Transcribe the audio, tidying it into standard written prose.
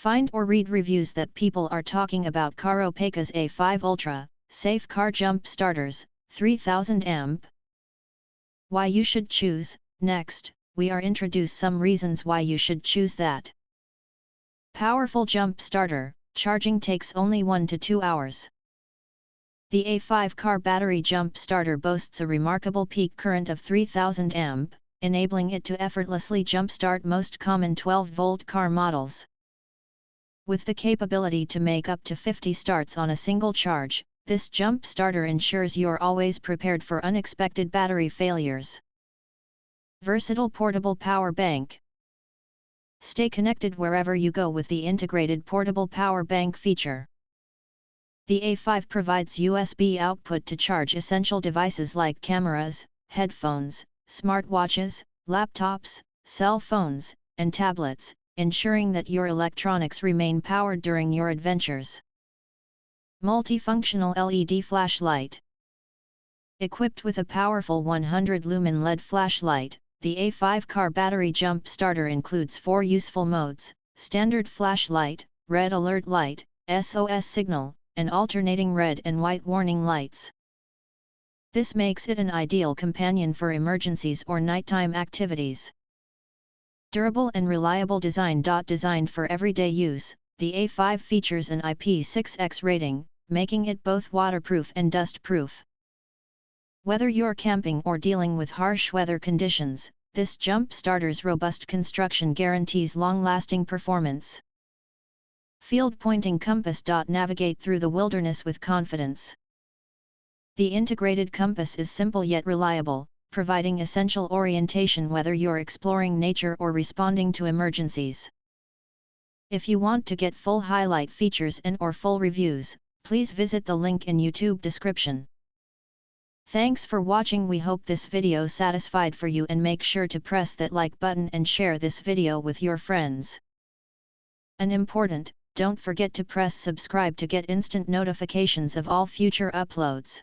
Find or read reviews that people are talking about Carropecas A5 Ultra, safe car jump starters, 3000 amp. Why you should choose. Next, we are introduce some reasons why you should choose that. Powerful jump starter, charging takes only 1 to 2 hours. The A5 car battery jump starter boasts a remarkable peak current of 3000 amp, enabling it to effortlessly jumpstart most common 12-volt car models. With the capability to make up to 50 starts on a single charge, this jump starter ensures you're always prepared for unexpected battery failures. Versatile portable power bank. Stay connected wherever you go with the integrated portable power bank feature. The A5 provides USB output to charge essential devices like cameras, headphones, smartwatches, laptops, cell phones, and tablets, ensuring that your electronics remain powered during your adventures. Multifunctional LED flashlight. Equipped with a powerful 100-lumen LED flashlight, the A5 car battery jump starter includes 4 useful modes: standard flashlight, red alert light, SOS signal, and alternating red and white warning lights. This makes it an ideal companion for emergencies or nighttime activities. Durable and reliable design. Designed for everyday use, the A5 features an IP6X rating, making it both waterproof and dust-proof. Whether you're camping or dealing with harsh weather conditions, this jump starter's robust construction guarantees long-lasting performance. Field pointing compass. Navigate through the wilderness with confidence. The integrated compass is simple yet reliable, providing essential orientation whether you're exploring nature or responding to emergencies. If you want to get full highlight features and/or full reviews, please visit the link in YouTube description. Thanks for watching. We hope this video satisfied for you, and make sure to press that like button and share this video with your friends. And important, don't forget to press subscribe to get instant notifications of all future uploads.